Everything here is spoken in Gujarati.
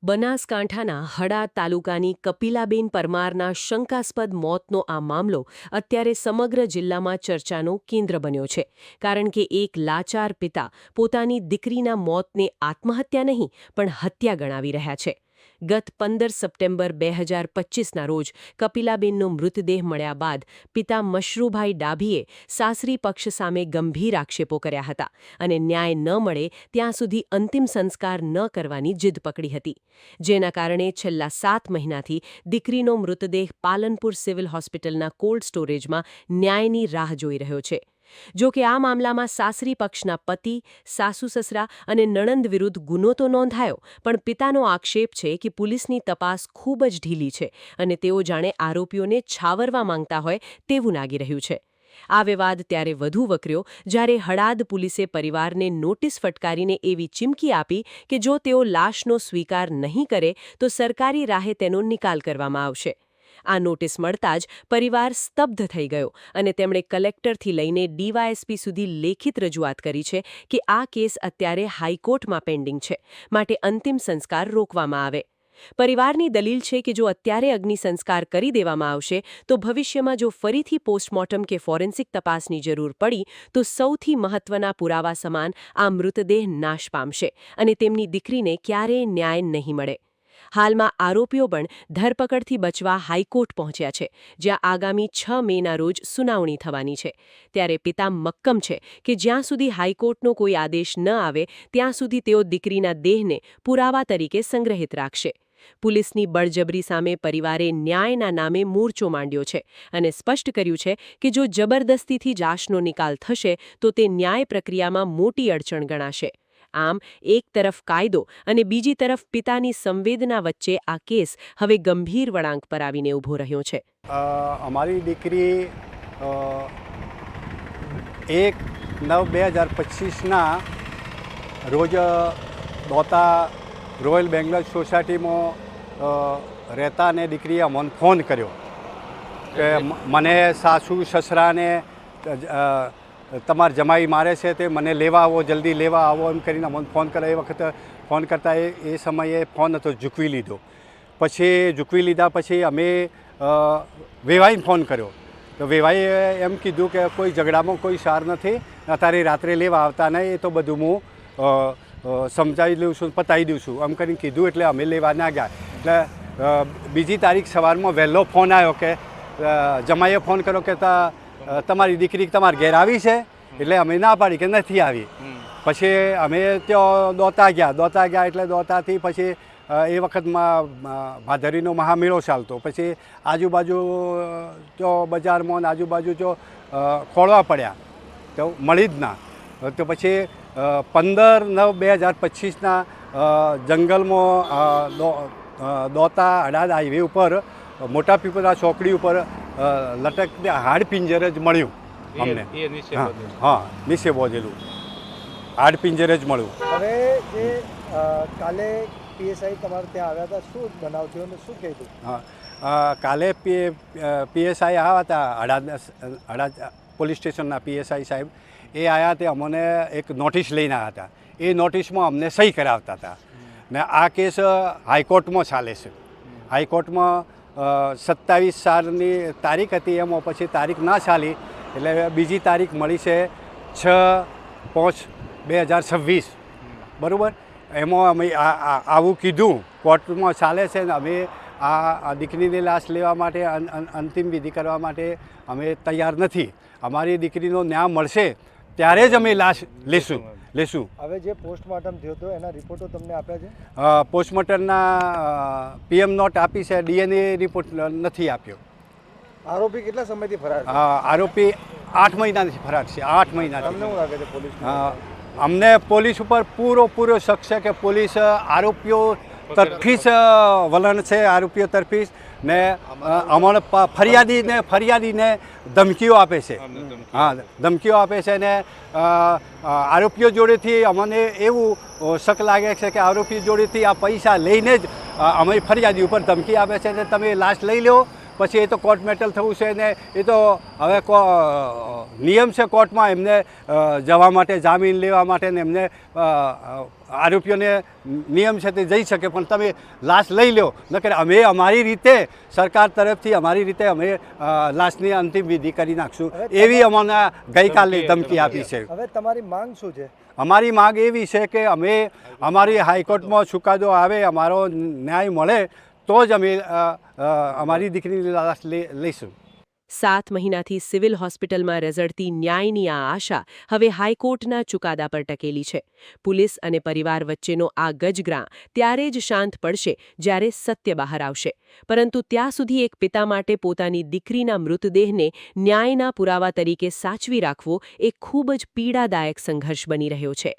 બનાસકાંઠાના હડાદ તાલુકાની કપિલાબેન પરમારના શંકાસ્પદ મોતનો આ મામલો અત્યારે સમગ્ર જિલ્લામાં ચર્ચાનો કેન્દ્ર બન્યો છે, કારણ કે એક લાચાર પિતા પોતાની દીકરીના મોતને આત્મહત્યા નહીં પણ હત્યા ગણાવી રહ્યા છે. ગત 15 સપ્ટેમ્બર 2025ના રોજ કપિલાબેનનો મૃતદેહ મળ્યા બાદ પિતા મશરૂભાઈ ડાભીએ સાસરી પક્ષ સામે ગંભીર આક્ષેપો કર્યા હતા અને ન્યાય ન મળે ત્યાં સુધી અંતિમ સંસ્કાર ન કરવાની જીદ પકડી હતી, જેના કારણે છેલ્લા 7 મહિનાથી દીકરીનો મૃતદેહ પાલનપુર સિવિલ હોસ્પિટલના કોલ્ડ સ્ટોરેજમાં ન્યાયની રાહ જોઈ રહ્યો છે. જો કે આ મામલામાં સાસરી પક્ષના પતિ, સાસુ-સસરા અને નણંદ વિરુદ્ધ ગુનો તો નોંધાયો, પણ પિતાનો આક્ષેપ છે કે પોલીસની તપાસ ખૂબ જ ઢીલી છે અને તેઓ જાણે આરોપીઓને છાવરવા માંગતા હોય તેવું લાગી રહ્યું છે. આ વિવાદ ત્યારે વધુ વકર્યો જ્યારે હડાદ પોલીસે પરિવારને નોટિસ ફટકારીને એવી ચીમકી આપી કે જો તેઓ લાશનો સ્વીકાર નહીં કરે તો સરકારી રાહે તેનો નિકાલ કરવામાં આવશે. આ નોટિસ મળતા જ પરિવાર સ્તબ્ધ થઈ ગયો અને તેમણે કલેક્ટરથી લઈને ડીવાયએસપી સુધી લેખિત રજૂઆત કરી છે કે આ કેસ અત્યારે હાઈકોર્ટમાં પેન્ડિંગ છે, માટે અંતિમ સંસ્કાર રોકવામાં આવે. પરિવારની દલીલ છે કે જો અત્યારે અગ્નિ સંસ્કાર કરી દેવામાં આવશે તો ભવિષ્યમાં જો ફરીથી પોસ્ટમોર્ટમ કે ફોરેન્સિક તપાસની જરૂર પડી તો સૌથી મહત્વના પુરાવા સમાન આ મૃતદેહ નાશ પામશે અને તેમની દીકરીને ક્યારેય ન્યાય નહીં મળે. હાલમાં આરોપીઓ પણ ધરપકડથી બચવા હાઈકોર્ટ પહોંચ્યા છે, જ્યાં આગામી 6 મેના રોજ સુનાવણી થવાની છે. ત્યારે પિતા મક્કમ છે કે જ્યાં સુધી હાઈકોર્ટનો કોઈ આદેશ ન આવે ત્યાં સુધી તેઓ દીકરીના દેહને પુરાવા તરીકે સંગ્રહિત રાખશે. પોલીસની બળજબરી સામે પરિવારે ન્યાયના નામે મોરચો માંડ્યો છે અને સ્પષ્ટ કર્યું છે કે જો જબરદસ્તીથી લાશનો નિકાલ થશે તો તે ન્યાય પ્રક્રિયામાં મોટી અડચણ ગણાશે. આમ એક તરફ કાયદો અને બીજી તરફ પિતાની સંવેદના વચ્ચે આ કેસ હવે ગંભીર વળાંક પર આવીને ઊભો રહ્યો છે. અમારી દીકરી 1/9/2025ના રોજ દોતા રોયલ બેંગ્લોર સોસાયટીમાં રહેતા અને દીકરીએ અમને ફોન કર્યો કે મને સાસુ સસરાને તમારા જમાઈ મારે છે તે મને લેવા આવો, જલ્દી લેવા આવો એમ કરીને મને ફોન કર્યો. એ વખતે ફોન કરતાં એ સમયે ફોન હતો ઝૂકવી લીધો. પછી ઝૂકવી લીધા પછી અમે વેવાઈને ફોન કર્યો તો વેવાઈએ એમ કીધું કે કોઈ ઝઘડામાં કોઈ સાર નથી, અત્યારે રાત્રે લેવા આવતા નહીં, એ તો બધું હું સમજાવી લઉં છું, પતાવી દઉં છું એમ કરીને કીધું. એટલે અમે લેવા ના ગયા. એટલે બીજી તારીખ સવારમાં વહેલો ફોન આવ્યો કે જમાઈએ ફોન કર્યો કે તમારી દીકરી તમારા ઘેર આવી છે. એટલે અમે ના પાડી કે નથી આવી. પછી અમે ત્યાં દોતા ગયા એટલે દોતાથી પછી એ વખતમાં ભાદરીનો મહામેળો ચાલતો. પછી આજુબાજુ તો બજારમાં આજુબાજુ જો ખોળવા પડ્યા તો મળી જ ના. તો પછી 15/9/2025ના જંગલમાં દોતા હડાદ હાઈવે ઉપર મોટા પીપળા ચોકડી ઉપર લટકને હાડપિંજર જ મળ્યું અમને. હા, નીચે બોધેલું હાડપિંજર જ મળ્યું. હવે જે કાલે પીએસઆઈ તમારે ત્યાં આવ્યા હતા, શું બનાવ થયો અને શું કીધું? હા, કાલે પીએસઆઈ આવ્યા હતા હડાદ પોલીસ સ્ટેશનના પીએસઆઈ સાહેબ. એ આવ્યા તે અમને એક નોટિસ લઈને આવ્યા હતા. એ નોટિસમાં અમને સહી કરાવતા હતા ને આ કેસ હાઈકોર્ટમાં ચાલે છે. હાઈકોર્ટમાં 27/4ની તારીખ હતી, એમાં પછી તારીખ ના ચાલી એટલે બીજી તારીખ મળી છે 6/5/2026. બરાબર. એમાં અમે આવું કીધું કોર્ટમાં ચાલે છે ને અમે આ દીકરીની લાશ લેવા માટે અંતિમ વિધિ કરવા માટે અમે તૈયાર નથી. અમારી દીકરીનો ન્યાય મળશે ત્યારે જ અમે લાશ લેશું. હવે જે પોસ્ટમોર્ટમ થયો હતો એના રિપોર્ટો તમને આપ્યા છે? પોસ્ટમોર્ટમના PM નોટ આપી છે, DNA રિપોર્ટ નથી આપ્યો. આરોપી કેટલા સમયથી ફરાર છે? આરોપી 8 મહિનાથી ફરાર છે. 8 મહિનાથી. તમને શું લાગે છે પોલીસ? અમને પોલીસ ઉપર પૂરો શક છે કે પોલીસ આરોપીઓ તરફી જ વલણ છે, આરોપીઓ તરફી ને અમને ફરિયાદીને ધમકીઓ આપે છે. હા, ધમકીઓ આપે છે ને આરોપીઓ જોડેથી અમને એવું શક લાગે છે કે આરોપી જોડેથી આ પૈસા લઈને જ અમે ફરિયાદી ઉપર ધમકી આપે છે ને તમે લાશ લઈ લો પછી એ તો કોર્ટ મેટલ થવું છે ને એ તો હવે નિયમ છે કોર્ટમાં એમને જવા માટે જામીન લેવા માટે ને એમને આરોપીઓને નિયમ છે તે જઈ શકે, પણ તમે લાશ લઈ લો નકર અમે અમારી રીતે સરકાર તરફથી અમારી રીતે અમે લાશની અંતિમ વિધિ કરી નાખશું એવી અમને ગઈકાલે ધમકી આપી છે. હવે તમારી માંગ શું છે? અમારી માંગ એવી છે કે અમે અમારી હાઈકોર્ટમાં ચુકાદો આવે, અમારો ન્યાય મળે તો જ અમે અમારી દીકરીની લાશ લઈશું. 7 મહિનાથી સિવિલ હોસ્પિટલમાં રઝળતી ન્યાયની આ આશા હવે હાઈકોર્ટના ચુકાદા પર ટકેલી છે. પોલીસ અને પરિવાર વચ્ચેનો આ ગજગ્રાં ત્યારે જ શાંત પડશે જ્યારે સત્ય બહાર આવશે. પરંતુ ત્યાં સુધી એક પિતા માટે પોતાની દીકરીના મૃતદેહને ન્યાયના પુરાવા તરીકે સાચવી રાખવો એ ખૂબ જ પીડાદાયક સંઘર્ષ બની રહ્યો છે.